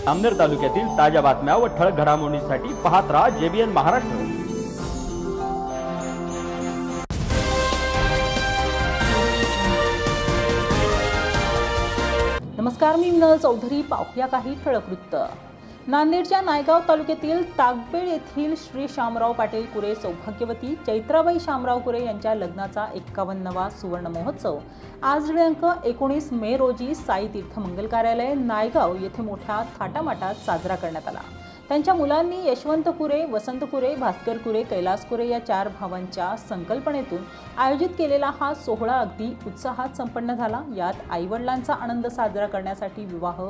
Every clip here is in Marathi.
अमनेर तालुक्यातील ताज्या बातम्या व ठळक घडामोडींसाठी पाहत राहा JBN महाराष्ट्र। नमस्कार, मी मिनल चौधरी। पाहूया काही ठळक वृत्त। नांदेडच्या नायगाव तालुक्यातील ताकबेड येथील श्री शामराव पाटील कुरे सौभाग्यवती चैत्राबाई शामराव कुरे यांच्या लग्नाचा 51वा सुवर्ण महोत्सव आज दिनांक 19 मे रोजी साई तीर्थ मंगल कार्यालय नायगाव येथे मोठ्या थाटामाटात साजरा करण्यात आला। त्यांच्या मुलांनी यशवंत कुरे, वसंत कुरे, भास्कर कुरे, कैलास कुरे या 4 भावांच्या संकल्पनेतून आयोजित केलेला हा सोहळा अगदी उत्साहात संपन्न झाला। यात आईवडिलांचा आनंद साजरा करण्यासाठी विवाह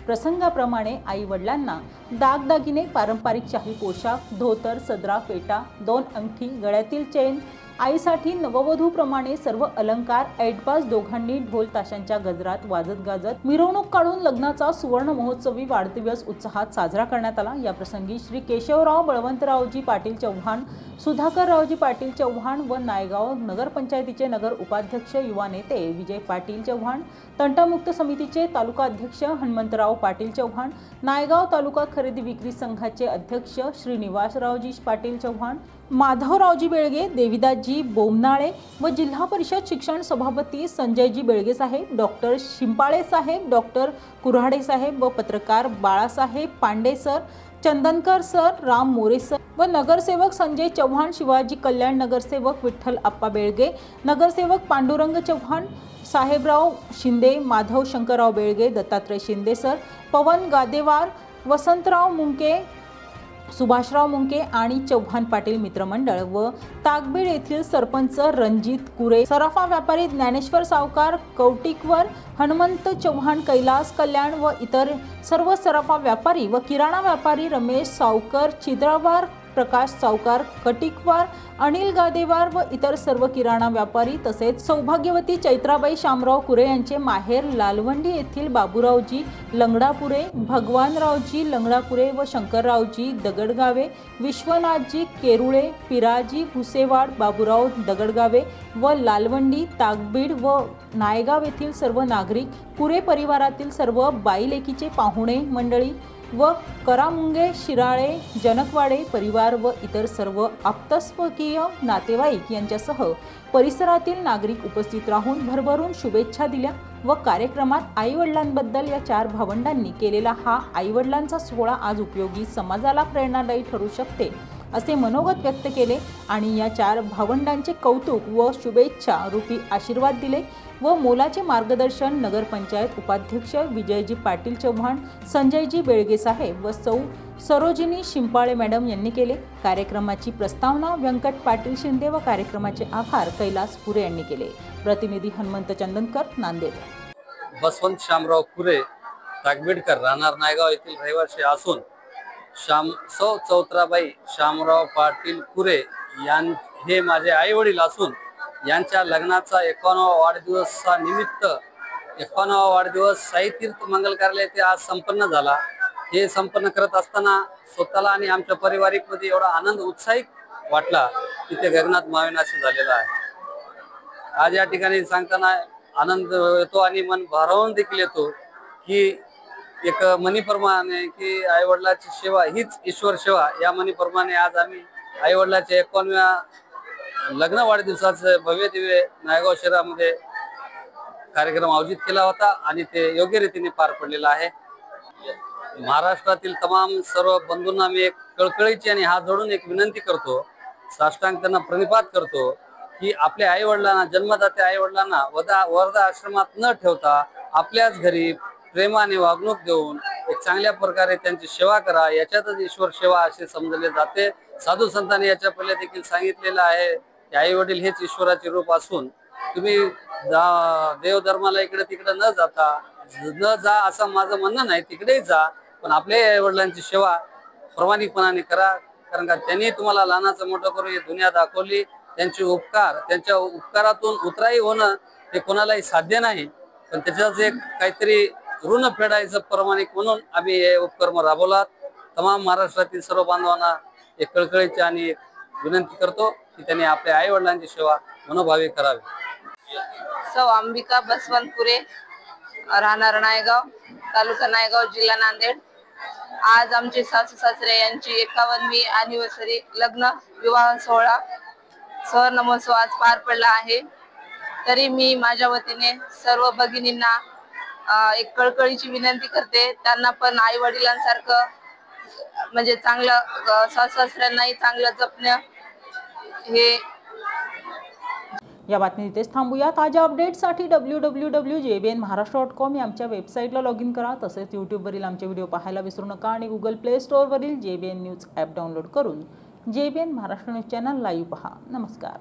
प्रसंगाप्रमाणे आई-वडिलांना दागदागिने, पारंपरिक शाही पोशाख, धोतर, सदरा, फेटा, 2 अंगठी, गळ्यातील चेन, आईसाठी नववधूप्रमाणे सर्व अलंकार, ऐटबाज दोघांनी ढोल ताशांच्या गजरात वाजत गाजत मिरवणूक काढून लग्नाचा सुवर्ण महोत्सवी वाढदिवस उत्साहात साजरा करण्यात आला। या प्रसंगी श्री केशवराव बळवंतरावजी पाटील चव्हाण, सुधाकररावजी पाटील चव्हाण व नायगाव नगरपंचायतीचे नगर उपाध्यक्ष युवा नेते विजय पाटील चव्हाण, तंटामुक्त समितीचे तालुका अध्यक्ष हनुमंतराव पाटील चव्हाण, नायगाव तालुका खरेदी विक्री संघाचे अध्यक्ष श्रीनिवासरावजी पाटील चव्हाण, माधवरावजी बेळगे, देविदासजी बोमनाळे व जिल्हा परिषद शिक्षण सभापती संजयजी बेळगे साहेब, डॉक्टर शिंपाळे साहेब, डॉक्टर कुऱ्हाडे साहेब व पत्रकार Balasaheb Pande sir, Chandankar sir, Ram More sir व नगरसेवक संजय चव्हाण, शिवाजी कल्याण नगरसेवक विठ्ठल आप्पा बेळगे, नगरसेवक पांडुरंग चव्हाण, साहेबराव शिंदे, माधव शंकरराव बेळगे, दत्तात्रय शिंदे सर, पवन गादेवार, वसंतराव मुंके, सुभाषराव मुंके आणि चव्हाण पाटील मित्रमंडळ व ताकबेड येथील सरपंच रणजित कुरे, सराफा व्यापारी ज्ञानेश्वर सावकार, कौटिकवर हनुमंत चव्हाण, कैलास कल्याण व इतर सर्व सराफा व्यापारी व किराणा व्यापारी रमेश सावकर, छिद्रावार, प्रकाश सावकार, कटिकवार, अनिल गादेवार व इतर सर्व किराणा व्यापारी तसेच सौभाग्यवती चैत्राबाई शामराव कुरे यांचे माहेर लालवंडी येथील बाबूरावजी लंगडापुरे, भगवानरावजी लंगडापुरे व शंकररावजी दगडगावे, विश्वनाथजी केरुळे, पिराजी भुसेवाड, बाबूराव दगडगावे व लालवंडी, ताकबीड व नायगाव येथील सर्व नागरिक, कुरे परिवारातील सर्व बाईलेकीचे पाहुणे मंडळी व करामुंगे, शिराळे, जनकवाडे परिवार व इतर सर्व आप्तस्वकीय नातेवाईक यांच्यासह परिसरातील नागरिक उपस्थित राहून भरभरून शुभेच्छा दिल्या व कार्यक्रमात आईवडिलांबद्दल या 4 भावंडांनी केलेला हा आईवडिलांचा सोहळा आज उपयोगी समाजाला प्रेरणादायी ठरू शकते असे मनोगत व्यक्त केले आणि या 4 भावंडांचे कौतुक व शुभेच्छा रूपी आशीर्वाद दिले व मोलाचे मार्गदर्शन नगरपंचायत उपाध्यक्ष विजयजी पाटील चव्हाण, संजयजी बेळगे साहेब व सौ सरोजिनी शिंपाळे मॅडम यांनी केले। कार्यक्रमाची प्रस्तावना व्यंकट पाटील शिंदे व कार्यक्रमाचे आभार कैलास कुरे यांनी केले। प्रतिनिधी हनुमंत चंदनकर, नांदेड। बसवंत शामराव कुरे ताकबेडकर राहणार नायगाव येथील रहिवासी असून सौ चैत्राबाई शामराव पाटील कुरे हे माझे आई वडील असून यांच्या लग्नाचा 51वा वाढदिवसानिमित्त 51वा वाढदिवस साई तीर्थ मंगल कार्यालय येथे आज संपन्न झाला। हे संपन्न करत असताना स्वतःला आणि आमच्या पारिवारिक मध्ये एवढा आनंद उत्साहित वाटला की ते गगनात मावेनासे झालेला आहे। आज या ठिकाणी सांगताना आनंद येतो आणि मन भारावून देखील येतो की एक म्हणीप्रमाणे की आई वडिलांची सेवा हीच ईश्वर सेवा, या म्हणीप्रमाणे आज आम्ही आई वडिलांच्या 51व्या लग्न वाढदिवसाचे भव्य दिव्य नायगाव शहरामध्ये कार्यक्रम आयोजित केला होता आणि ते योग्य रीतीने पार पडलेला आहे। महाराष्ट्रातील तमाम सर्व बंधूंना मी एक कळकळीची आणि हात जोडून एक विनंती करतो, साष्टांग त्यांना प्रणिपात करतो की आपल्या आई वडिलांना, जन्मदात्या आई वडिलांना वर्ध आश्रमात न ठेवता आपल्याच घरी प्रेमाने वागणूक देऊन एक चांगल्या प्रकारे त्यांची सेवा करा, याच्यातच ईश्वर सेवा असे समजले जाते। साधू संतांनी याच्या पहिले देखील सांगितलेलं आहे की आई वडील हेच ईश्वराचे रूप असून तुम्ही देव धर्माला इकडे तिकडे न जा असं माझं म्हणणं नाही, तिकडेही जा, पण आपल्या आई वडिलांची सेवा प्रामाणिकपणाने करा, कारण का त्यांनी तुम्हाला लहानाचं मोठं करून ही दुनिया दाखवली। त्यांच्या उपकारातून उतराई होणं हे कोणालाही साध्य नाही, पण त्याच्याच एक काहीतरी ऋण फेडायचं प्रामाणिक म्हणून आम्ही हे उपक्रम राबवलात। तमाम महाराष्ट्रातील सर्व बांधवांना एक कळकळीची आणि विनंती करतो की त्यांनी आपल्या आई वडिलांची सेवा मनोभावे करावी। सौ अंबिका बसवंत कुरे राहणार नायगाव, तालुका नायगाव, जिल्हा नांदेड। आज आमचे सासू सासरे यांची 51वी अॅनिव्हर्सरी लग्न विवाह सोहळा स्वर्णमहोत्सव आज पार पडला आहे। तरी मी माझ्या वतीने सर्व भगिनींना एक कळकळीची विनंती करते, त्यांना पण आई वडिलांसारखं म्हणजे चांगलं सासू सासऱ्यांनाही चांगलं जपणं हे। या बातमी इथेच थांबूया। ताज्या अपडेट्ससाठी www.jbnmaharashtra.com या आमच्या वेबसाईटला लॉग इन करा। तसेच यूट्यूबवरील आमचे व्हिडिओ पाहायला विसरू नका आणि गुगल प्ले स्टोअरवरील JBN न्यूज ॲप डाउनलोड करून JBN Maharashtra news channel live पहा। नमस्कार।